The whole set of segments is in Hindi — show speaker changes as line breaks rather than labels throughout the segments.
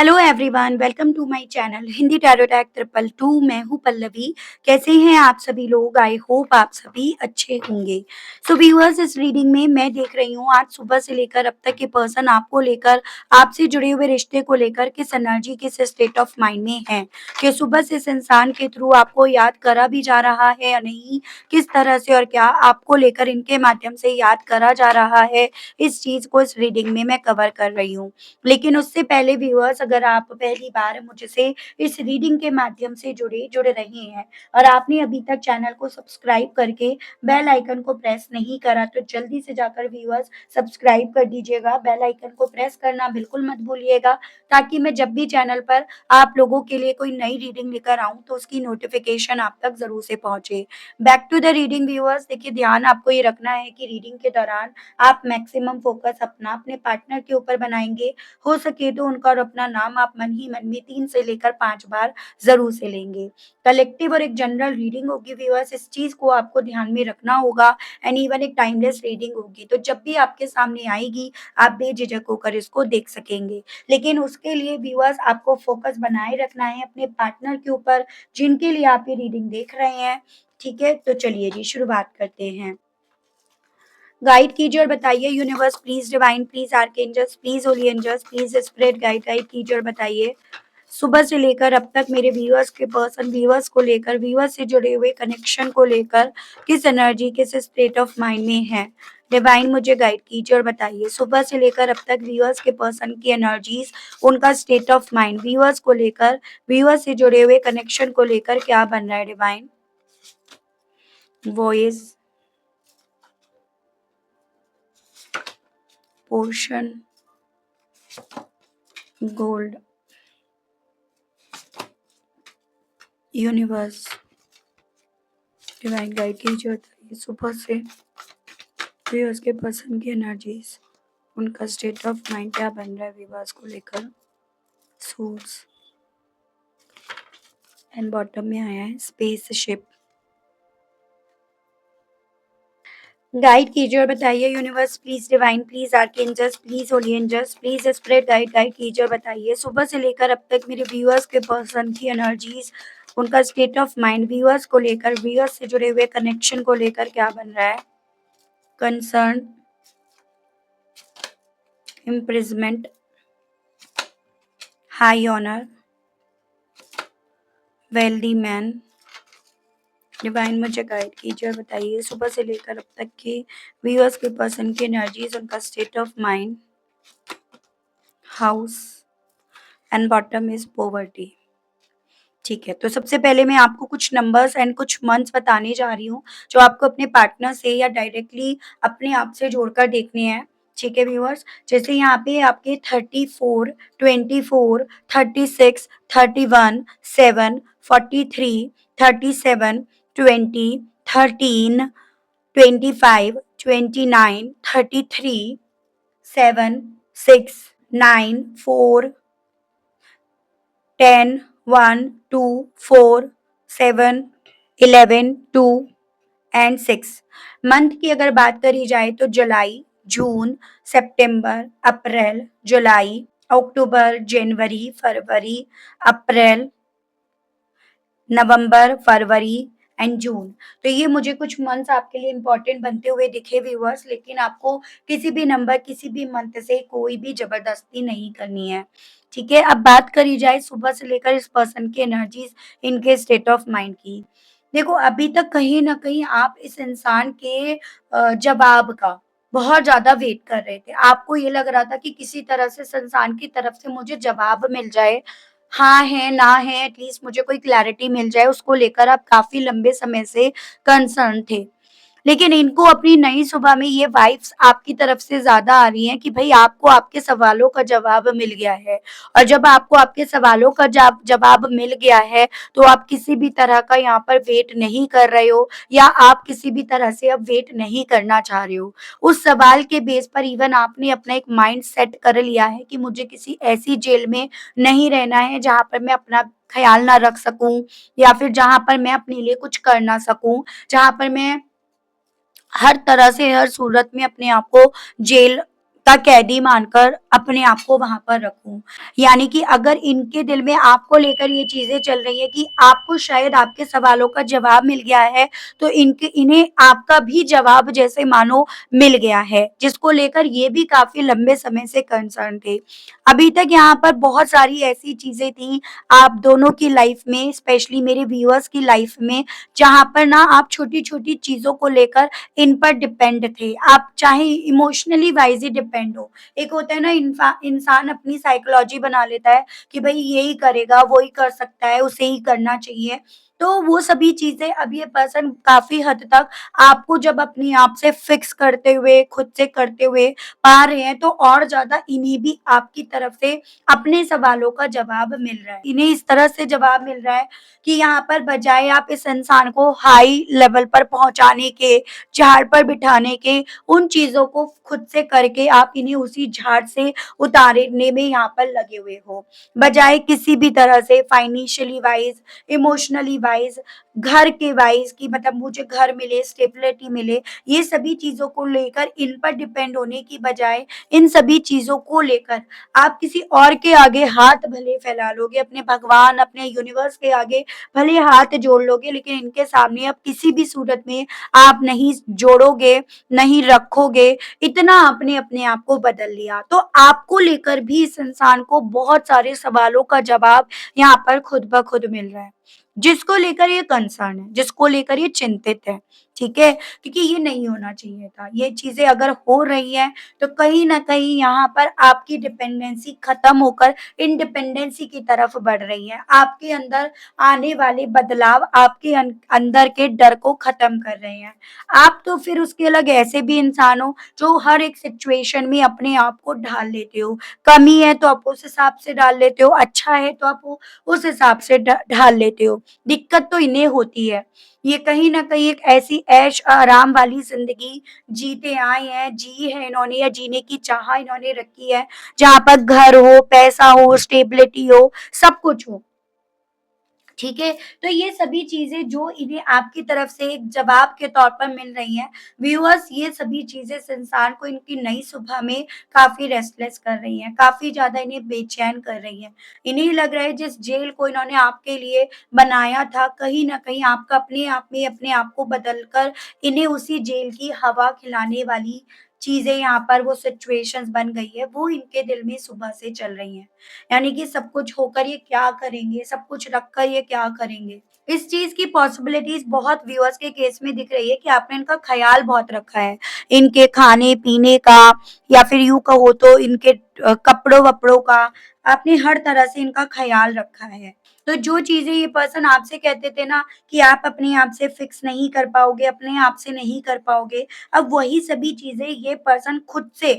Hello everyone, welcome to my channel Hindi tarot टैक 222। मैं हूं पल्लवी। कैसे हैं आप सभी लोग? आई होप आप सभी अच्छे होंगे। सो व्यूअर्स, इस रीडिंग में मैं देख रही हूं आज सुबह से लेकर अब तक के पर्सन आपको लेकर, आपसे जुड़े हुए रिश्ते को लेकर किस एनर्जी, किस स्टेट ऑफ माइंड में है, कि सुबह से इस इंसान के थ्रू आपको याद करा भी जा रहा है या नहीं, किस तरह से और क्या आपको लेकर इनके माध्यम से याद करा जा रहा है। इस चीज को इस रीडिंग में मैं कवर कर रही हूँ। लेकिन उससे पहले व्यूअर्स, अगर आप पहली बार मुझसे इस रीडिंग के माध्यम से जुड़ रहे हैं और आपने अभी तक चैनल को सब्सक्राइब करके बेल आइकन को प्रेस नहीं करा, तो जल्दी से जाकर व्यूअर्स सब्सक्राइब कर दीजिएगा। बेल आइकन को प्रेस करना बिल्कुल मत भूलिएगा, ताकि मैं जब भी चैनल पर आप लोगों के लिए कोई नई रीडिंग लेकर आऊं तो उसकी नोटिफिकेशन आप तक जरूर से पहुंचे। Back to the reading viewers, देखिए ध्यान आपको ये रखना है कि रीडिंग के दौरान आप मैक्सिमम फोकस अपना अपने पार्टनर के ऊपर बनाएंगे। हो सके तो उनका और अपना नाम आप मन ही मन में 3 से लेकर 5 बार ज़रूर से लेंगे। कलेक्टिव और एक जनरल रीडिंग होगी व्यूअर्स, इस चीज़ को आपको ध्यान में रखना होगा। एंड इवन एक टाइमलेस रीडिंग होगी, तो जब भी आपके सामने आएगी आप बेझिझक होकर इसको देख सकेंगे। लेकिन उसके लिए व्यूअर्स आपको फोकस बनाए रखना है अपने पार्टनर के ऊपर, जिनके लिए आप ये रीडिंग देख रहे हैं। ठीक है, तो चलिए जी शुरुआत करते हैं। गाइड कीजिए और बताइए universe, please divine, please archangels, please holy angels, please spirit guide guide कीजिए और बताइए सुबह से लेकर अब तक मेरे व्यूअर्स के पर्सन, व्यूअर्स को लेकर, व्यूअर्स से जुड़े हुए कनेक्शन को लेकर किस एनर्जी, किस स्टेट ऑफ माइंड में है। डिवाइन मुझे गाइड कीजिए और बताइए सुबह से लेकर अब तक व्यूअर्स के पर्सन की एनर्जीज, उनका स्टेट ऑफ माइंड, व्यूअर्स को लेकर, व्यूअर्स से जुड़े हुए कनेक्शन को लेकर क्या बन रहा है। Divine voice, portion, gold, universe, divine guide कीजिए, बताइए सुबह से व्यूअर्स के पर्सन की एनर्जीज, उनका स्टेट ऑफ माइंड क्या बन रहा है व्यूअर्स को लेकर। सोर्स एंड बॉटम में आया है स्पेसशिप। गाइड कीजिए और बताइए universe, please divine, please archangels, please holy angels, please spirit guide guide कीजिए और बताइए सुबह से लेकर अब तक मेरे व्यूअर्स के पर्सन की एनर्जीज, उनका स्टेट ऑफ माइंड, व्यूअर्स को लेकर, व्यूअर्स से जुड़े हुए कनेक्शन को लेकर क्या बन रहा है। Concern, imprisonment, high honour, wealthy man. Divine मुझे गाइड कीजिए और बताइए सुबह से लेकर अब तक के व्यूअर्स के पर्सन की एनर्जीज, उनका state of mind, house and bottom is poverty. ठीक है, तो सबसे पहले मैं आपको कुछ नंबर्स एंड कुछ मंथ्स बताने जा रही हूँ, जो आपको अपने पार्टनर से या डायरेक्टली अपने आप से जोड़कर देखने हैं। ठीक है व्यूअर्स, जैसे यहाँ पे आपके 34, 24, 36, 31, 7, 43, 37, 20, 13, 25, 29, 33, 7, 6, 9, 4, 10, 1, 2, 4, 7, 11, 2 एंड 6। मंथ की अगर बात करी जाए तो जुलाई, जून, सितंबर, अप्रैल, जुलाई, अक्टूबर, जनवरी, फरवरी, अप्रैल, नवंबर, फरवरी एंड जून। तो ये मुझे कुछ मंथ्स आपके लिए इंपॉर्टेंट बनते हुए दिखे व्यूअर्स, लेकिन आपको किसी भी नंबर, किसी भी मंथ से कोई भी जबरदस्ती नहीं करनी है। ठीक है, अब बात करी जाए सुबह से लेकर इस पर्सन की एनर्जीज, इनके स्टेट ऑफ माइंड की। देखो, अभी तक कहीं ना कहीं आप इस इंसान के जवाब का बहुत ज्यादा वेट कर रहे थे। आपको ये लग रहा था कि किसी तरह से इस इंसान की तरफ से मुझे जवाब मिल जाए, हाँ है, ना है, एटलीस्ट मुझे कोई क्लैरिटी मिल जाए, उसको लेकर आप काफ़ी लंबे समय से कंसर्न थे। लेकिन इनको अपनी नई सुबह में ये वाइब्स आपकी तरफ से ज़्यादा आ रही हैं कि भई आपको आपके सवालों का जवाब मिल गया है। और जब आपको आपके सवालों का जवाब मिल गया है, तो आप किसी भी तरह का यहाँ पर वेट नहीं कर रहे हो, या आप किसी भी तरह से अब वेट नहीं करना चाह रहे हो। उस सवाल के बेस पर इवन आपने अपना एक माइंड सेट कर लिया है कि मुझे किसी ऐसी जेल में नहीं रहना है जहाँ पर मैं अपना ख़्याल ना रख सकूँ, या फिर जहाँ पर मैं अपने लिए कुछ कर ना सकूँ, जहाँ पर मैं हर तरह से, हर सूरत में अपने आप को जेल का कैदी मानकर अपने आप को वहाँ पर रखूँ। यानी कि अगर इनके दिल में आपको लेकर ये चीज़ें चल रही हैं कि आपको शायद आपके सवालों का जवाब मिल गया है, तो इन्हें आपका भी जवाब जैसे मानो मिल गया है, जिसको लेकर ये भी काफ़ी लंबे समय से कंसर्न थे। अभी तक यहाँ पर बहुत सारी ऐसी चीज़ें थी आप दोनों की लाइफ में, स्पेशली मेरे व्यूअर्स की लाइफ में, जहाँ पर ना आप छोटी-छोटी चीज़ों को लेकर इन पर डिपेंड थे। आप चाहे इमोशनली वाइज़ ही डिपेंड हो। एक होता है ना इंसान अपनी साइकोलॉजी बना लेता है कि भई यही करेगा, वो ही कर सकता है, उसे ही करना चाहिए। तो वो सभी चीज़ें अब ये पर्सन काफ़ी हद तक आपको जब अपने आप से फिक्स करते हुए, खुद से करते हुए पा रहे हैं, तो और ज़्यादा इन्हें भी आपकी तरफ से अपने सवालों का जवाब मिल रहा है। इन्हें इस तरह से जवाब मिल रहा है कि यहाँ पर बजाय आप इस इंसान को हाई लेवल पर पहुँचाने के, झाड़ पर बिठाने के, उन चीज़ों को खुद से करके आप इन्हें उसी झाड़ से उतारने में यहाँ पर लगे हुए हो। बजाय किसी भी तरह से फाइनेंशियली वाइज़, इमोशनली वाइज़, घर के वाइज़ कि मतलब मुझे घर मिले, स्टेबिलिटी मिले, ये सभी चीज़ों को लेकर इन पर डिपेंड होने की बजाय इन सभी चीज़ों को लेकर आप किसी और के आगे हाथ भले फैला लोगे, अपने भगवान, अपने यूनिवर्स के आगे भले हाथ जोड़ लोगे, लेकिन इनके सामने अब किसी भी सूरत में आप नहीं जोड़ोगे, नहीं रखोगे, इतना आपने अपने आप को बदल लिया। तो आपको लेकर भी इस इंसान को बहुत सारे सवालों का जवाब यहाँ पर खुद ब खुद मिल रहा है। जिसको लेकर ये कंसर्न है, जिसको लेकर ये चिंतित है, ठीक है? क्योंकि ये नहीं होना चाहिए था। ये चीज़ें अगर हो रही हैं, तो कहीं न कहीं यहाँ पर आपकी डिपेंडेंसी खत्म होकर इंडिपेंडेंसी की तरफ बढ़ रही है। आपके अंदर आने वाले बदलाव आपके अंदर के डर को खत्म कर रहे हैं। आप तो फिर उसके अलग ऐसे भी इंसान हो जो हर एक सिचुएशन में अपने आप को ढाल लेते हो। कमी है तो आप उस हिसाब से डाल लेते हो, अच्छा है तो आप उस हिसाब से ढाल लेते हो। दिक्कत तो इन्हें होती है। ये कहीं न कहीं एक ऐसी ऐश-आराम वाली ज़िंदगी जीते आए हैं, जी है इन्होंने या जीने की चाह इन्होंने रखी है, जहाँ पर घर हो, पैसा हो, स्टेबिलिटी हो, सब कुछ हो। ठीक है? तो ये सभी चीज़ें जो इन्हें आपकी तरफ से एक जवाब के तौर पर मिल रही हैं, व्यूअर्स ये सभी चीज़ें इस इंसान को इनकी नई सुबह में काफ़ी रेस्टलेस कर रही हैं, काफ़ी ज़्यादा इन्हें बेचैन कर रही हैं। इन्हें लग रहा है जिस जेल को इन्होंने आपके लिए बनाया था, कहीं न कहीं आपका अपने आप में अपने आप को बदल कर इन्हें उसी जेल की हवा खिलाने वाली चीज़ें यहाँ पर वो सिचुएशंस बन गई है, वो इनके दिल में सुबह से चल रही हैं। यानी कि सब कुछ होकर ये क्या करेंगे? सब कुछ रखकर ये क्या करेंगे? इस चीज़ की पॉसिबिलिटीज़ बहुत व्यूअर्स के केस में दिख रही है कि आपने इनका ख़्याल बहुत रखा है। इनके खाने-पीने का या फिर यूँ कहो तो इनके कपड़ों-वपड़ों का, आपने हर तरह से इनका ख़्याल रखा है। तो जो चीज़ें ये पर्सन आपसे कहते थे ना कि आप अपने आप से फिक्स नहीं कर पाओगे, अपने आप से नहीं कर पाओगे, अब वही सभी चीज़ें ये पर्सन खुद से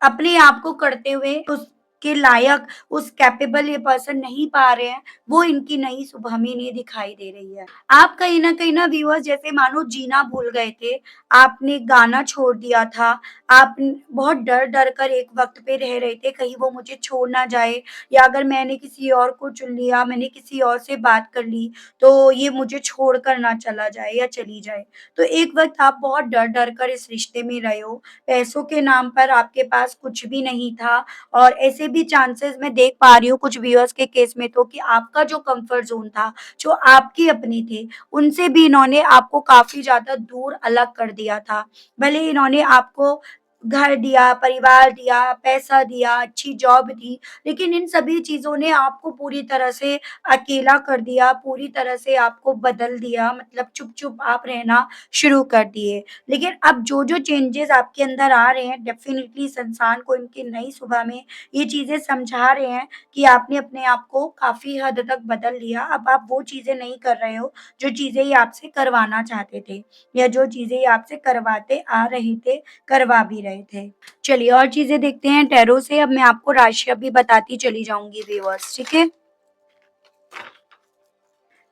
अपने आप को करते हुए उसके लायक, उस कैपेबल ये पर्सन नहीं पा रहे हैं, वो इनकी नई सुबह में इन्हें दिखाई दे रही है। आप कहीं न कहीं ना व्यूअर्स जैसे मानो जीना भूल गए थे, आपने गाना छोड़ दिया था, आप बहुत डर-डर कर एक वक़्त पे रह रहे थे, कहीं वो मुझे छोड़ ना जाए या अगर मैंने किसी और को चुन लिया, मैंने किसी और से बात कर ली, तो ये मुझे छोड़कर ना चला जाए या चली जाए। तो एक वक़्त आप बहुत डर-डर कर इस रिश्ते में रहे हो, पैसों के नाम पर आपके पास कुछ भी नहीं था और ऐसे भी चांसेस मैं देख पा रही हूँ कुछ व्यूअर्स के केस में तो कि आपका जो कंफर्ट ज़ोन था, जो आपके अपने थे, उनसे भी इन्होंने आपको काफ़ी ज़्यादा दूर अलग कर दिया था। भले ही इन्होंने आपको घर दिया, परिवार दिया, पैसा दिया, अच्छी जॉब दी, लेकिन इन सभी चीज़ों ने आपको पूरी तरह से अकेला कर दिया, पूरी तरह से आपको बदल दिया, मतलब चुप-चुप आप रहना शुरू कर दिए। लेकिन अब जो-जो चेंजेज़ आपके अंदर आ रहे हैं डेफ़िनिटली इस इंसान को इनकी नई सुबह में ये चीज़ें समझा रहे हैं कि आपने अपने आप को काफ़ी हद तक बदल लिया। अब आप वो चीज़ें नहीं कर रहे हो, जो चीज़ें ये आपसे करवाना चाहते थे या जो चीज़ें ये आपसे करवाते आ रहे थे, करवा भी रहे थे। चलिए और चीज़ें देखते हैं टैरो से, अब मैं आपको राशियाँ भी बताती चली जाऊँगी व्यूअर्स, ठीक है?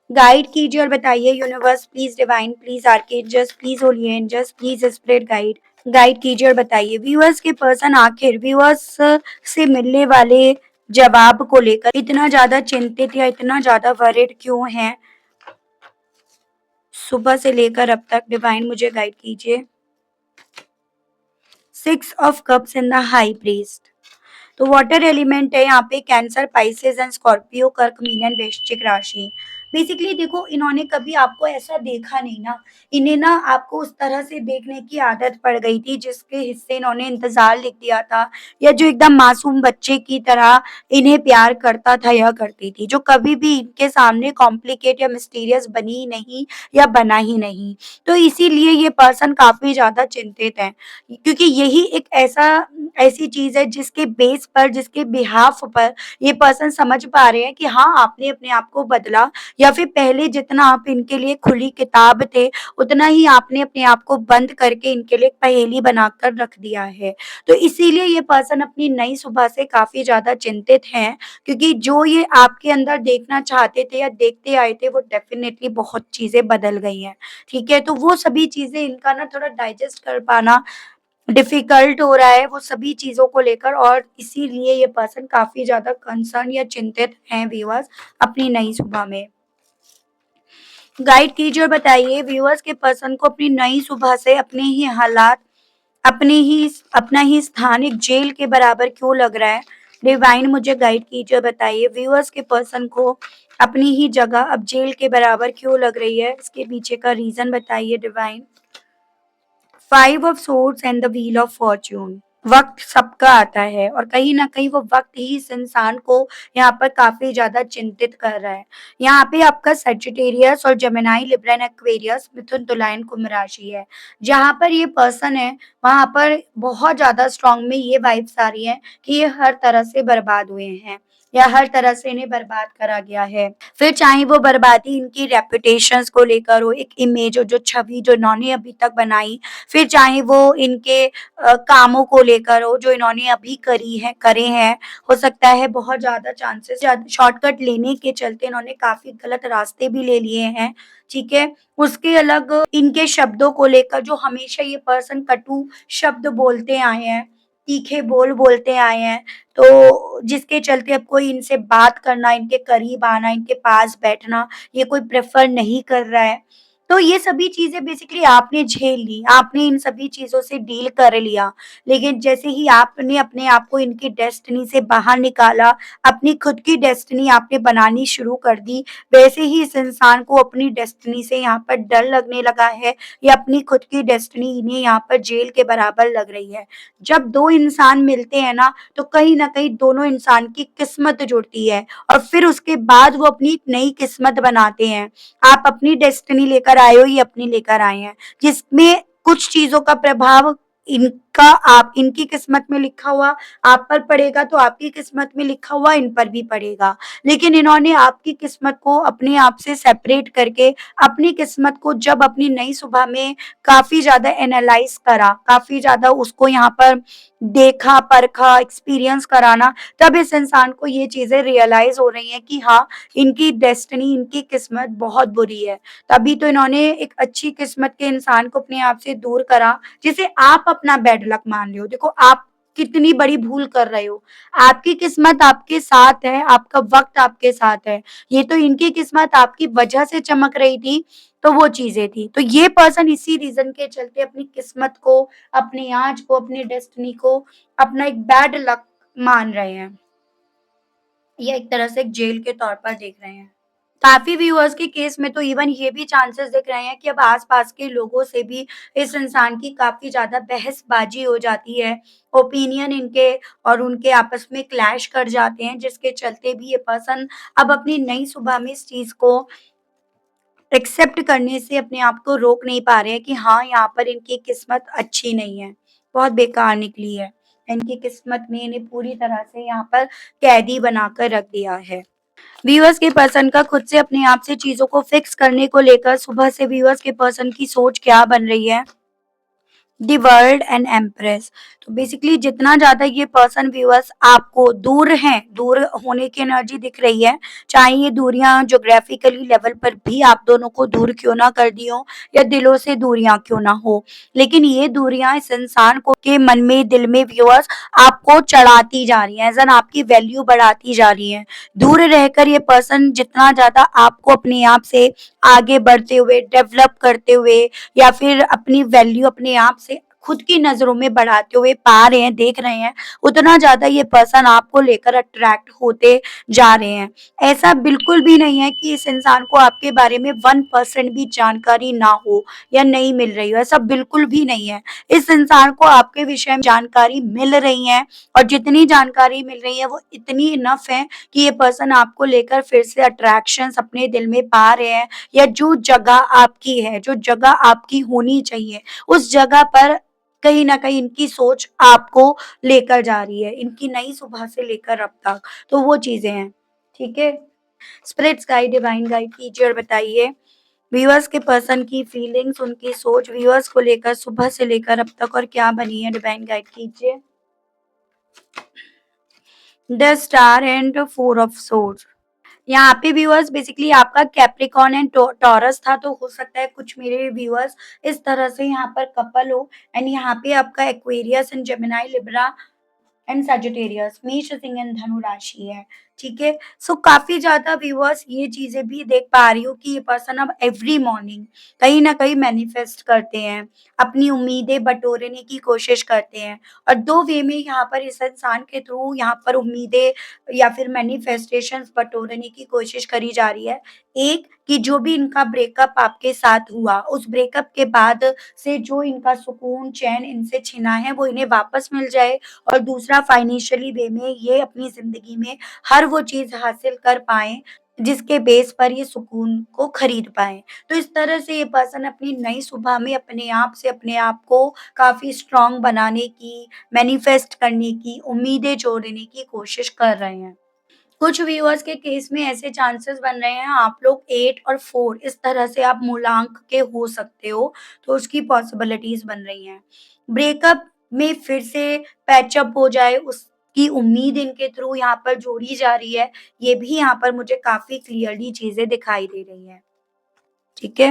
गाइड कीजिए और बताइए universe please divine please archangels please holy angels please spirit guide guide कीजिए और बताइए व्यूअर्स के पर्सन आखिर व्यूअर्स से मिलने वाले जवाब को लेकर इतना ज्यादा चिंतित या इतना ज्यादा वरिड क्यों हैं सुबह से लेकर अब तक डिवाइन मुझे गाइड कीजिए six of cups in the high priest. तो वाटर एलिमेंट है यहाँ पे कैंसर, पाइसेस एंड स्कॉर्पियो, कर्क, मीन एंड वृश्चिक राशि। बेसिकली देखो, इन्होंने कभी आपको ऐसा देखा नहीं ना, इन्हें ना आपको उस तरह से देखने की आदत पड़ गई थी जिसके हिस्से इन्होंने इंतजार लिख दिया था, या जो एकदम मासूम बच्चे की तरह इन्हें प्यार करता था या करती थी, जो कभी भी इनके सामने कॉम्प्लिकेट या मिस्टीरियस बनी ही नहीं या बना ही नहीं। तो इसीलिए ये पर्सन काफी ज्यादा चिंतित है, क्योंकि यही एक ऐसी चीज है जिसके बेस पर, जिसके बिहाफ पर ये पर्सन समझ पा रहे हैं कि हाँ, आपने अपने आप को बदला, या फिर पहले जितना आप इनके लिए खुली किताब थे, उतना ही आपने अपने आप को बंद करके इनके लिए एक पहेली बनाकर रख दिया है। तो इसीलिए ये पर्सन अपनी नई सुबह से काफी ज्यादा चिंतित हैं, क्योंकि जो ये आपके अंदर देखना चाहते थे या देखते आए थे, वो डेफिनेटली बहुत चीजें बदल गई हैं। ठीक है, तो वो सभी चीजें इनका ना थोड़ा डाइजेस्ट कर पाना डिफिकल्ट हो रहा है, वो सभी चीज़ों को लेकर, और इसीलिए ये पर्सन काफ़ी ज़्यादा कंसर्न या चिंतित हैं व्यूअर्स अपनी नई सुबह में। गाइड कीजिए और बताइए व्यूअर्स के पर्सन को अपनी नई सुबह से अपने ही हालात, अपना ही स्थान एक जेल के बराबर क्यों लग रहा है? डिवाइन मुझे गाइड कीजिए और बताइए व्यूअर्स के पर्सन को अपनी ही जगह अब जेल के बराबर क्यों लग रही है? इसके पीछे का रीज़न बताइए divine. Five of swords and the wheel of Fortune. वक्त सबका आता है और कहीं ना कहीं वो वक्त ही इस इंसान को यहाँ पर काफी ज्यादा चिंतित कर रहा है। यहाँ पे आपका सजिटेरियस और जेमिनी, लिब्रा एंड एक्वेरियस, मिथुन, तुला एंड कुंभ राशि है। जहाँ पर ये पर्सन है वहां पर बहुत ज्यादा स्ट्रांग में ये वाइब्स आ रही है कि ये हर तरह से बर्बाद हुए हैं, या हर तरह से इन्हें बर्बाद करा गया है। फिर चाहे वो बर्बादी इनकी रेपुटेशंस को लेकर हो, एक इमेज हो, जो छवि जो इन्होंने अभी तक बनाई, फिर चाहे वो इनके कामों को लेकर हो जो इन्होंने अभी करे हैं। हो सकता है बहुत ज़्यादा चांसेस, शॉर्टकट लेने के चलते इन्होंने काफ़ी गलत रास्ते भी ले लिए हैं, ठीक है? उसके अलग इनके शब्दों को लेकर, जो हमेशा ये पर्सन कटु शब्द बोलते आए हैं, तीखे बोल बोलते आए हैं, तो जिसके चलते अब कोई इनसे बात करना, इनके करीब आना, इनके पास बैठना, ये कोई प्रेफ़र नहीं कर रहा है। तो ये सभी चीज़ें बेसिकली आपने झेल ली, आपने इन सभी चीज़ों से डील कर लिया। लेकिन जैसे ही आपने अपने आप को इनकी डेस्टिनी से बाहर निकाला, अपनी खुद की डेस्टिनी आपने बनानी शुरू कर दी, वैसे ही इस इंसान को अपनी डेस्टिनी से यहाँ पर डर लगने लगा है, या अपनी खुद की डेस्टिनी इन्हें यहाँ पर जेल के बराबर लग रही है। जब 2 इंसान मिलते हैं ना, तो कहीं न कहीं दोनों इंसान की किस्मत जुड़ती है, और फिर उसके बाद वो अपनी एक नई किस्मत बनाते हैं। आप अपनी डेस्टिनी लेकर आए हो, ये अपनी लेकर आए हैं, जिसमें कुछ चीज़ों का प्रभाव इनका आप इनकी किस्मत में लिखा हुआ आप पर पड़ेगा, तो आपकी किस्मत में लिखा हुआ इन पर भी पड़ेगा। लेकिन इन्होंने आपकी किस्मत को अपने आप से सेपरेट करके, अपनी किस्मत को जब अपनी नई सुबह में काफ़ी ज़्यादा एनालाइज़ करा, काफ़ी ज़्यादा उसको यहाँ पर देखा, परखा, एक्सपीरियंस कराना, तब इस इंसान को ये चीज़ें रियलाइज़ हो रही हैं कि हाँ, इनकी डेस्टिनी, इनकी किस्मत बहुत बुरी है। तभी तो इन्होंने एक अच्छी किस्मत के इंसान को अपने आप से दूर करा, जिसे आप अपना बैड लक मान रहे हो। देखो, आप कितनी बड़ी भूल कर रहे हो। आपकी किस्मत आपके साथ है, आपका वक़्त आपके साथ है। ये तो इनकी किस्मत आपकी वजह से चमक रही थी, तो वो चीज़ें थी। तो ये पर्सन इसी रीज़न के चलते अपनी किस्मत को, अपने आज को, अपनी डेस्टिनी को अपना एक बैड लक मान रहे हैं, या एक तरह से एक जेल के तौर पर देख रहे हैं। काफ़ी व्यूअर्स के केस में तो इवन ये भी चांसेस दिख रहे हैं कि अब आस-पास के लोगों से भी इस इंसान की काफ़ी ज़्यादा बहसबाजी हो जाती है। ओपिनियन इनके और उनके आपस में क्लैश कर जाते हैं, जिसके चलते भी ये पर्सन अब अपनी नई सुबह में इस चीज़ को एक्सेप्ट करने से अपने आप को रोक नहीं पा रहे हैं कि हाँ, यहाँ पर इनकी किस्मत अच्छी नहीं है, बहुत बेकार निकली है। इनकी किस्मत ने इन्हें पूरी तरह से यहाँ पर कैदी बनाकर रख दिया है। व्यूअर्स के पर्सन का खुद से अपने आप से चीज़ों को फिक्स करने को लेकर सुबह से व्यूअर्स के पर्सन की सोच क्या बन रही है? The world and empress. तो बेसिकली जितना ज़्यादा ये पर्सन व्यूअर्स आपको दूर हैं, दूर होने की एनर्जी दिख रही है, चाहे ये दूरियां ज्योग्राफिकली लेवल पर भी आप दोनों को दूर क्यों ना कर दी हो, या दिलों से दूरियां क्यों ना हो, लेकिन ये दूरियां इस इंसान को के मन में, दिल में व्यूअर्स आपको चढ़ाती जा रही हैं, एज़ आपकी वैल्यू बढ़ाती जा रही है। दूर रहकर ये पर्सन जितना ज़्यादा आपको अपने आप से आगे बढ़ते हुए, डेवलप करते हुए, या फिर अपनी वैल्यू अपने आप से खुद की नज़रों में बढ़ाते हुए पा रहे हैं, देख रहे हैं, उतना ज़्यादा ये पर्सन आपको लेकर अट्रैक्ट होते जा रहे हैं। ऐसा बिल्कुल भी नहीं है कि इस इंसान को आपके बारे में 1% भी जानकारी ना हो या नहीं मिल रही हो, ऐसा बिल्कुल भी नहीं है। इस इंसान को आपके विषय में जानकारी मिल रही है और जितनी जानकारी मिल रही है वो इतनी इनफ है कि ये पर्सन आपको लेकर फिर से अट्रैक्शंस अपने दिल में पा रहे हैं, या जो जगह आपकी है, जो जगह आपकी होनी चाहिए, उस जगह पर कहीं न कहीं इनकी सोच आपको लेकर जा रही है, इनकी नई सुबह से लेकर अब तक। तो वो चीज़ें हैं, ठीक है? स्पिरिट्स गाइड, डिवाइन गाइड कीजिए और बताइए व्यूअर्स के पर्सन की फीलिंग्स, उनकी सोच व्यूअर्स को लेकर सुबह से लेकर अब तक और क्या बनी है, डिवाइन गाइड कीजिए। The star and four of swords. यहाँ पे व्यूअर्स बेसिकली आपका कैप्रिकॉर्न एंड टॉरस था, तो हो सकता है कुछ मेरे व्यूअर्स इस तरह से यहाँ पर कपल हो, एंड यहाँ पे आपका Aquarius and Gemini Libra and Sagittarius, मेष, सिंह एंड धनु राशि है, ठीक है? सो काफ़ी ज़्यादा व्यूअर्स ये चीज़ें भी देख पा रही हूँ कि ये पर्सन अब एवरी मॉर्निंग कहीं न कहीं मैनिफेस्ट करते हैं, अपनी उम्मीदें बटोरने की कोशिश करते हैं, और 2 वे में यहाँ पर इस इंसान के थ्रू यहाँ पर उम्मीदें या फिर मैनिफेस्टेशंस बटोरने की कोशिश करी जा रही है। एक कि जो भी इनका ब्रेकअप आपके साथ हुआ, उस ब्रेकअप के बाद से जो इनका सुकून, चैन इनसे छिना है, वो इन्हें वापस मिल जाए, और दूसरा फाइनेंशियली वे में ये अपनी ज़िंदगी में हर वो चीज़ हासिल कर पाएँ, जिसके बेस पर ये सुकून को खरीद पाएँ। तो इस तरह से ये पर्सन अपनी नई सुबह में अपने आप से अपने आप को काफ़ी स्ट्रॉन्ग बनाने की, मैनिफेस्ट करने की, उम्मीदें जोड़ने की कोशिश कर रहे हैं। कुछ व्यूअर्स के केस में ऐसे चांसेस बन रहे हैं आप लोग 8 और 4 इस तरह से आप मूलांक के हो सकते हो, तो उसकी पॉसिबिलिटीज़ बन रही हैं। ब्रेकअप में फिर से पैचअप हो जाए उसकी उम्मीद इनके थ्रू यहाँ पर जोड़ी जा रही है, ये भी यहाँ पर मुझे काफ़ी क्लियरली चीज़ें दिखाई दे रही हैं, ठीक है?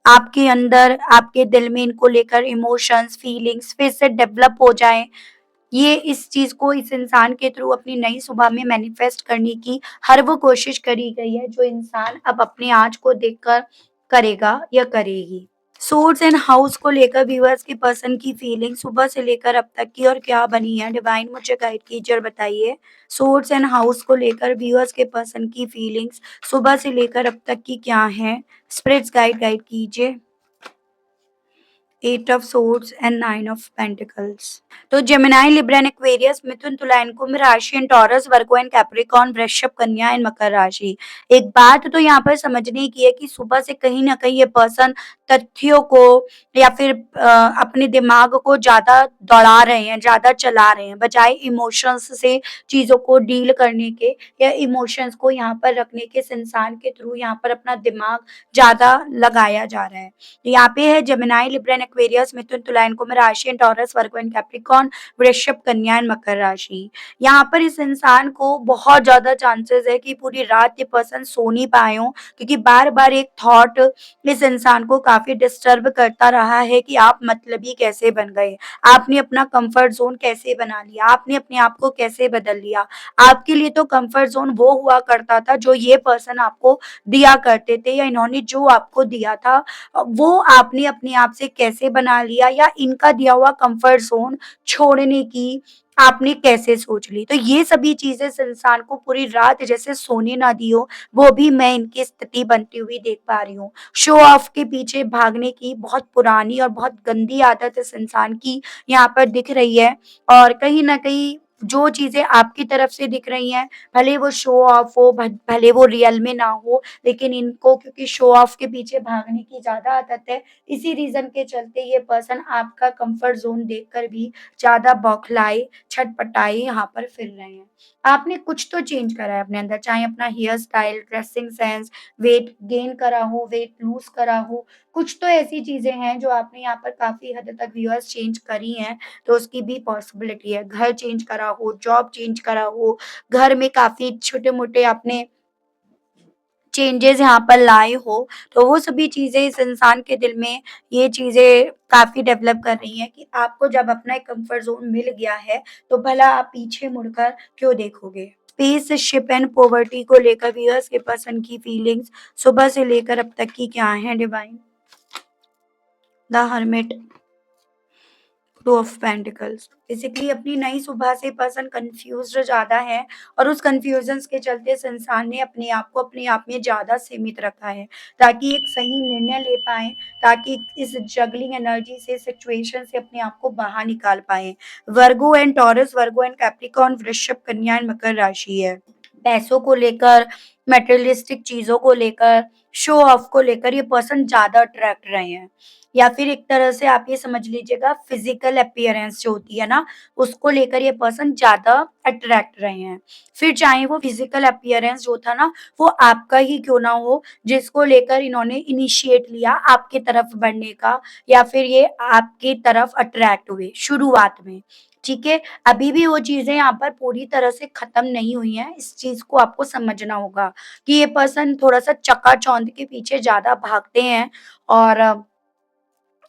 आपके अंदर, आपके दिल में इनको लेकर इमोशंस, फीलिंग्स फिर से डेवलप हो जाएँ, ये इस चीज़ को इस इंसान के थ्रू अपनी नई सुबह में मैनिफेस्ट करने की हर वो कोशिश करी गई है, जो इंसान अब अपने आज को देखकर करेगा या करेगी। सोर्स एंड हाउस को लेकर व्यूअर्स की पर्सन की फीलिंग सुबह से लेकर अब तक की और क्या बनी है, डिवाइन मुझे गाइड कीजिए और बताइए। सोर्स एंड हाउस को लेकर व्यूअर्स के पर्सन की फीलिंग्स सुबह से लेकर अब तक की क्या है? स्पिरिट्स गाइड कीजिए। 8 of swords and 9 of pentacles. तो जेमिनी, लिब्रा एंड एक्वेरियस, मिथुन, तुला एंड कुंभ राशि and taurus, Virgo and Capricorn, वृषभ, कन्या एंड मकर राशि। एक बात तो यहाँ पर समझने की है कि सुबह से कहीं न कहीं ये पर्सन तथ्यों को या फिर अपने दिमाग को ज़्यादा दौड़ा रहे हैं, ज़्यादा चला रहे हैं, बजाय इमोशंस से चीज़ों को डील करने के, या इमोशंस को यहाँ पर रखने के, इस इंसान के थ्रू यहाँ पर अपना दिमाग ज़्यादा लगाया जा रहा है। यहाँ पे है जेमिनी, लिब्रा एंड एक्वेरियस, मिथुन, तुला एंड कुंभ राशि and taurus, Virgo and Capricorn, वृषभ, कन्या एंड मकर राशि। यहाँ पर इस इंसान को बहुत ज़्यादा चांसेस है कि पूरी रात ये पर्सन सो नहीं पाए हों, क्योंकि बार-बार एक थॉट इस इंसान को काफ़ी डिस्टर्ब करता रहा है कि आप मतलबी कैसे बन गए? आपने अपना कम्फर्ट ज़ोन कैसे बना लिया? आपने अपने आप को कैसे बदल लिया? आपके लिए तो कम्फर्ट ज़ोन वो हुआ करता था जो ये पर्सन आपको दिया करते थे, या इन्होंने जो आपको दिया था वो आपने अपने आप से कैसे बना लिया, या इनका दिया हुआ कंफर्ट ज़ोन छोड़ने की आपने कैसे सोच ली। तो ये सभी चीज़ें इस इंसान को पूरी रात जैसे सोने ना दी हो, वो भी मैं इनकी स्थिति बनती हुई देख पा रही हूँ। शो ऑफ के पीछे भागने की बहुत पुरानी और बहुत गंदी आदत इस इंसान की यहाँ पर दिख रही है, और कहीं न कहीं जो चीज़ें आपकी तरफ से दिख रही हैं, भले वो शो ऑफ हो, भले वो रियल में ना हो, लेकिन इनको क्योंकि शो ऑफ के पीछे भागने की ज़्यादा आदत है, इसी रीज़न के चलते ये पर्सन आपका कंफर्ट ज़ोन देखकर भी ज़्यादा बौखलाए, छटपटाए यहाँ पर फिर रहे हैं। आपने कुछ तो चेंज करा है अपने अंदर, चाहे अपना hairstyle, dressing sense, weight gain करा हो, वेट लूज़ करा हो, कुछ तो ऐसी चीज़ें हैं जो आपने यहाँ पर काफ़ी हद तक व्यूअर्स चेंज करी हैं, तो उसकी भी पॉसिबिलिटी है। घर चेंज करा हो, जॉब चेंज करा हो, घर में काफ़ी छोटे-मोटे आपने चेंजेज़ यहाँ पर लाए हो, तो वो सभी चीज़ें इस इंसान के दिल में ये चीज़ें काफ़ी डेवलप कर रही हैं कि आपको जब अपना एक कम्फर्ट ज़ोन मिल गया है, तो भला आप पीछे मुड़कर क्यों देखोगे? स्पेसशिप एंड पॉवर्टी को लेकर व्यूअर्स के पर्सन की फीलिंग्स सुबह से लेकर अब तक की क्या हैं, divine? The hermit, two of pentacles. Basically अपनी नई सुबह से पर्सन कंफ्यूज्ड ज़्यादा है और उस कन्फ्यूजन्स के चलते इस इंसान ने अपने आप को अपने आप में ज़्यादा सीमित रखा है, ताकि एक सही निर्णय ले पाएँ, ताकि इस जगलिंग एनर्जी से, सिचुएशन से अपने आप को बाहर निकाल पाएँ। वर्गो and taurus, Virgo and Capricorn, वृषभ, कन्या एंड मकर राशि है। पैसों को लेकर, मटेरियलिस्टिक चीज़ों को लेकर, शो ऑफ को लेकर ये पर्सन ज़्यादा अट्रैक्ट रहे हैं। या फिर एक तरह से आप ये समझ लीजिएगा फिज़िकल अपीयरेंस जो होती है ना, उसको लेकर ये पर्सन ज़्यादा अट्रैक्ट रहे हैं। फिर चाहे वो फिज़िकल अपीयरेंस जो था ना, वो आपका ही क्यों ना हो, जिसको लेकर इन्होंने इनिशिएट लिया आपकी तरफ बढ़ने का, या फिर ये आपकी तरफ अट्रैक्ट हुए शुरुआत में, ठीक है? अभी भी वो चीज़ें यहाँ पर पूरी तरह से खत्म नहीं हुई हैं, इस चीज़ को आपको समझना होगा कि ये पर्सन थोड़ा-सा चकाचौंध के पीछे ज़्यादा भागते हैं और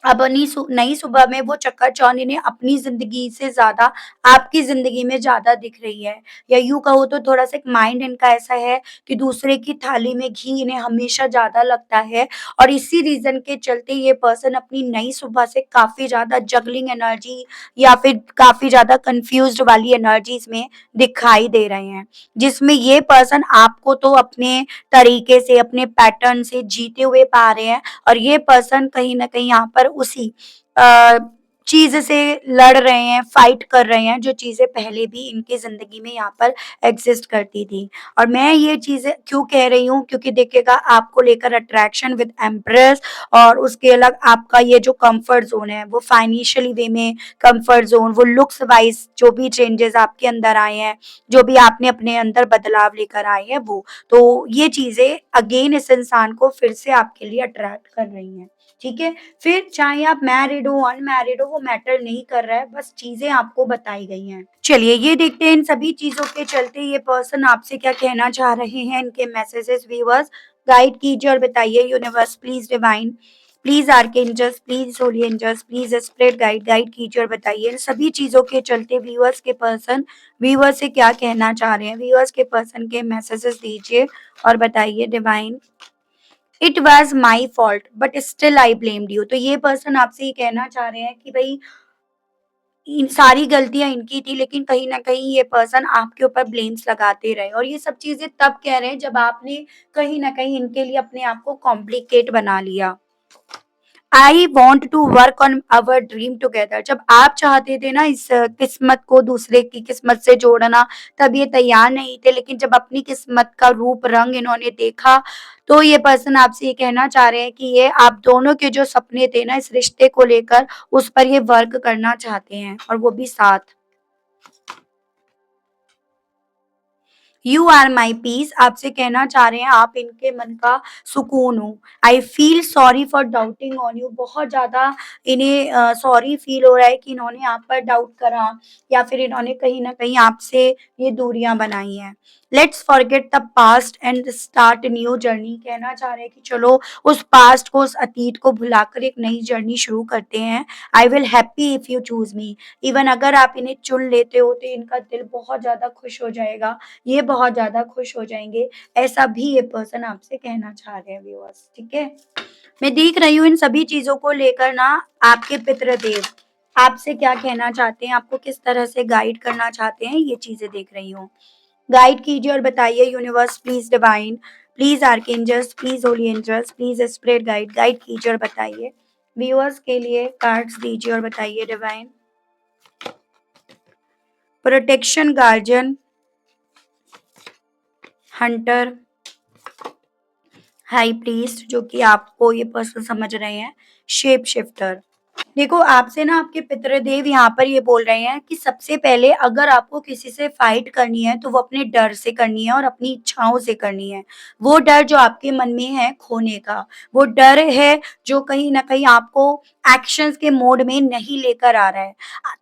अब नई सुबह में वो चकाचौंध इन्हें अपनी ज़िंदगी से ज़्यादा आपकी ज़िंदगी में ज़्यादा दिख रही है। या यूँ कहो तो थोड़ा-सा एक माइंड इनका ऐसा है कि दूसरे की थाली में घी इन्हें हमेशा ज़्यादा लगता है और इसी रीज़न के चलते ये पर्सन अपनी नई सुबह से काफ़ी ज़्यादा जगलिंग एनर्जी या फिर काफ़ी ज़्यादा कन्फ्यूज़्ड वाली एनर्जीज़ में दिखाई दे रहे हैं। जिसमें ये पर्सन आपको तो अपने तरीके से, अपने पैटर्न से जीते हुए पा रहे हैं और ये पर्सन कहीं न कहीं यहाँ पर उसी अ, चीज़ से लड़ रहे हैं, फाइट कर रहे हैं, जो चीज़ें पहले भी इनकी ज़िंदगी में यहाँ पर एग्ज़िस्ट करती थी। और मैं ये चीज़ें क्यों कह रही हूँ, क्योंकि देखिएगा आपको लेकर अट्रैक्शन विद एम्प्रेस और उसके अलग आपका ये जो कम्फ़र्ट ज़ोन है, वो फाइनेंशियली वे में कम्फ़र्ट ज़ोन, वो लुक्स वाइज़ जो भी चेंजेज़ आपके अंदर आए हैं, जो भी आपने अपने अंदर बदलाव लेकर आए हैं वो। तो ये चीज़ें अगेन इस इंसान को फिर से आपके लिए अट्रैक्ट कर रही हैं, ठीक है? फिर चाहे आप मैरिड हो, अनमैरिड हो, वो मैटर नहीं कर रहा है, बस चीज़ें आपको बताई गई हैं। चलिए ये देखते हैं इन सभी चीज़ों के चलते ये पर्सन आपसे क्या कहना चाह रहे हैं, इनके मैसेजेस व्यूअर्स गाइड कीजिए और बताइए universe please divine, please archangels, please holy angels, please spirit guide guide कीजिए और बताइए इन सभी चीज़ों के चलते व्यूअर्स के पर्सन व्यूअर्स से क्या कहना चाह रहे हैं, व्यूअर्स के पर्सन के मैसेजेस दीजिए और बताइए divine. It was my fault but still I blamed you. तो ये पर्सन आपसे ये कहना चाह रहे हैं कि भई इन सारी गलतियाँ इनकी थी, लेकिन कहीं न कहीं ये पर्सन आपके ऊपर ब्लेम्स लगाते रहे और ये सब चीज़ें तब कह रहे हैं जब आपने कहीं न कहीं इनके लिए अपने आप को कॉम्प्लिकेट बना लिया। I want to work on our dream together. जब आप चाहते थे ना इस किस्मत को दूसरे की किस्मत से जोड़ना, तब ये तैयार नहीं थे, लेकिन जब अपनी किस्मत का रूप रंग इन्होंने देखा, तो ये पर्सन आपसे ये कहना चाह रहे हैं कि ये आप दोनों के जो सपने थे ना इस रिश्ते को लेकर, उस पर ये वर्क करना चाहते हैं और वो भी साथ। You are my peace. आपसे कहना चाह रहे हैं आप इनके मन का सुकून हो। I feel sorry for doubting on you. बहुत ज़्यादा इन्हें सॉरी फील हो रहा है कि इन्होंने आप पर डाउट करा या फिर इन्होंने कहीं न कहीं आपसे ये दूरियाँ बनाई हैं। Let's forget the past and start new journey. कहना चाह रहे हैं कि चलो उस पास्ट को, उस अतीत को भुलाकर एक नई जर्नी शुरू करते हैं। I will happy if you choose me. Even अगर आप इन्हें चुन लेते हो तो इनका दिल बहुत ज़्यादा खुश हो जाएगा। ये बहुत ज़्यादा खुश हो जाएँगे, ऐसा भी ये पर्सन आपसे कहना चाह रहे हैं व्यूअर्स, ठीक है? मैं देख रही हूँ इन सभी चीज़ों को लेकर ना आपके पितृदेव आपसे क्या कहना चाहते हैं, आपको किस तरह से गाइड करना चाहते हैं, ये चीज़ें देख रही हूँ। गाइड कीजिए और बताइए universe please divine, please archangels, please holy angels, please spirit guide, guide कीजिए और बताइए। व्यूअर्स के लिए कार्ड्स दीजिए और बताइए divine. Protection guardian, Hunter, high priest जो कि आपको ये पर्सन समझ रहे हैं, शेप शिफ्टर। देखो आपसे ना आपके पितृदेव यहाँ पर ये बोल रहे हैं कि सबसे पहले अगर आपको किसी से फाइट करनी है तो वो अपने डर से करनी है और अपनी इच्छाओं से करनी है। वो डर जो आपके मन में है खोने का, वो डर है जो कहीं न कहीं आपको एक्शंस के मोड में नहीं लेकर आ रहा है।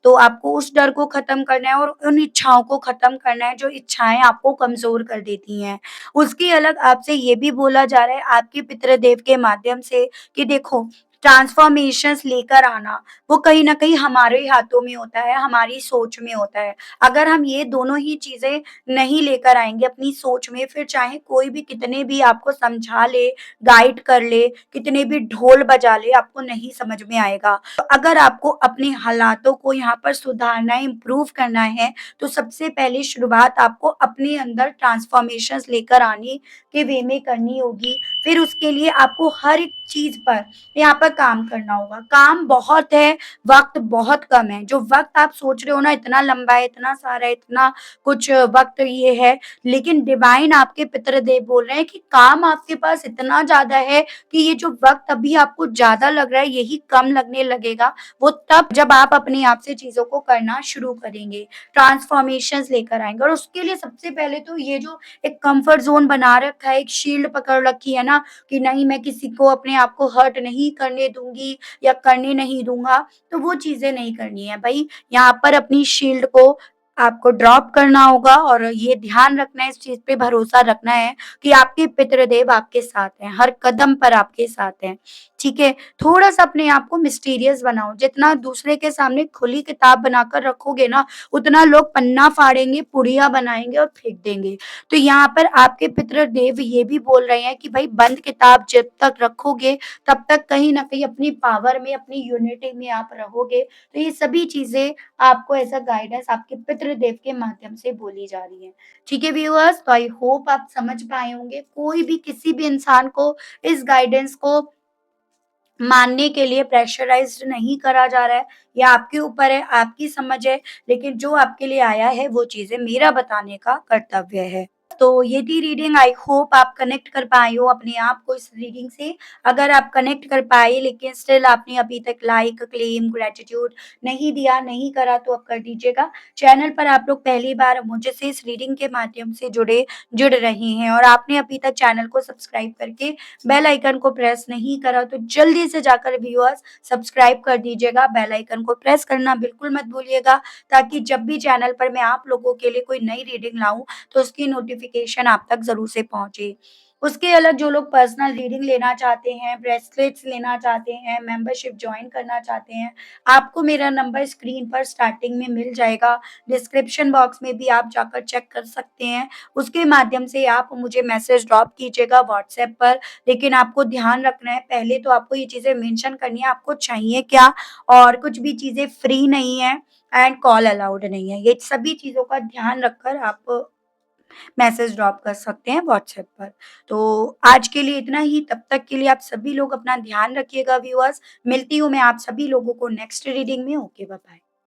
तो आपको उस डर को ख़त्म करना है और उन इच्छाओं को ख़त्म करना है जो इच्छाएँ आपको कमज़ोर कर देती हैं। उसके अलग आपसे ये भी बोला जा रहा है आपके पितृदेव के माध्यम से कि देखो ट्रांसफ़ॉर्मेशंस लेकर आना, वो कहीं न कहीं हमारे हाथों में होता है, हमारी सोच में होता है। अगर हम ये दोनों ही चीज़ें नहीं लेकर आएँगे अपनी सोच में, फिर चाहे कोई भी कितने भी आपको समझा ले, गाइड कर ले, कितने भी ढोल बजा ले, आपको नहीं समझ में आएगा। तो अगर आपको अपने हालातों को यहाँ पर सुधारना है, इम्प्रूव करना है, तो सबसे पहले शुरुआत आपको अपने अंदर ट्रांसफ़ॉर्मेशंस लेकर आने के वे में करनी होगी। फिर उसके लिए आपको हर एक चीज़ पर यहाँ पर काम करना होगा। काम बहुत है, वक़्त बहुत कम है। जो वक़्त आप सोच रहे हो ना इतना लंबा है, इतना सारा है, इतना कुछ वक़्त ये है, लेकिन डिवाइन आपके पितृदेव बोल रहे हैं कि काम आपके पास इतना ज़्यादा है कि ये जो वक़्त अभी आपको ज़्यादा लग रहा है, यही कम लगने लगेगा। वो तब जब आप अपने आप से चीज़ों को करना शुरू करेंगे, ट्रांसफ़ॉर्मेशंस लेकर आएँगे और उसके लिए सबसे पहले तो ये जो एक कम्फ़र्ट ज़ोन बना रखा है, एक शील्ड पकड़ रखी है ना कि नहीं मैं किसी को अपने आप को हर्ट नहीं करने दूँगी या करने नहीं दूँगा, तो वो चीज़ें नहीं करनी है। भई यहाँ पर अपनी शील्ड को आपको ड्रॉप करना होगा और ये ध्यान रखना है, इस चीज़ पे भरोसा रखना है कि आपके पितृदेव आपके साथ हैं, हर कदम पर आपके साथ हैं, ठीक है? थोड़ा-सा अपने आप को मिस्टीरियस बनाओ, जितना दूसरे के सामने खुली किताब बनाकर रखोगे ना, उतना लोग पन्ना फाड़ेंगे, पुड़िया बनाएँगे और फेंक देंगे। तो यहाँ पर आपके पितृदेव ये भी बोल रहे हैं कि भाई बंद किताब जब तक रखोगे, तब तक कहीं न कहीं अपनी पावर में, अपनी यूनिटी में आप रहोगे। तो ये सभी चीज़ें आपको ऐसा गाइडेंस आपके पितृदेव के माध्यम से बोली जा रही है। ठीक है व्यूअर्स, तो आई होप आप समझ पाए होंगे। कोई भी किसी भी इंसान को इस गाइडेंस को मानने के लिए प्रेशराइज़्ड नहीं करा जा रहा है। ये आपके ऊपर है, आपकी समझ है, लेकिन जो आपके लिए आया है वो चीज़ें मेरा बताने का कर्तव्य है। तो ये थी रीडिंग, आई होप आप कनेक्ट कर पाए हो अपने आप को इस रीडिंग से। अगर आप कनेक्ट कर पाए लेकिन स्टिल आपने अभी तक लाइक, क्लेम, ग्रैटिट्यूड नहीं दिया, नहीं करा तो अब कर दीजिएगा। चैनल पर आप लोग पहली बार मुझसे इस रीडिंग के माध्यम से जुड़ रहे हैं और आपने अभी तक चैनल को सब्सक्राइब करके बेल आइकन को प्रेस नहीं करा तो जल्दी से जाकर व्यूअर्स सब्सक्राइब कर दीजिएगा। बेल आइकन को प्रेस करना बिल्कुल मत भूलिएगा ताकि जब भी चैनल पर मैं आप लोगों के लिए कोई नई रीडिंग लाऊँ तो उसकी नोटिफ़िकेशन आप तक ज़रूर से पहुँचे। उसके अलग जो लोग पर्सनल रीडिंग लेना चाहते हैं, ब्रेसलेट्स लेना चाहते हैं, मेंबरशिप जॉइन करना चाहते हैं, आपको मेरा नंबर स्क्रीन पर स्टार्टिंग में मिल जाएगा। डिस्क्रिप्शन बॉक्स में भी आप जाकर चेक कर सकते हैं। उसके माध्यम से आप मुझे मैसेज ड्रॉप कीजिएगा व्हाट्सएप पर। लेकिन आपको ध्यान रखना है, पहले तो आपको ये चीज़ें मेंशन करनी है, आपको चाहिए क्या और कुछ भी चीज़ें फ्री नहीं है एंड कॉल अलाउड नहीं है। ये सभी चीज़ों का ध्यान रखकर आप मैसेज ड्रॉप कर सकते हैं व्हाट्सएप पर। तो आज के लिए इतना ही, तब तक के लिए आप सभी लोग अपना ध्यान रखिएगा व्यूअर्स। मिलती हूँ मैं आप सभी लोगों को नेक्स्ट रीडिंग में। Okay, bye bye.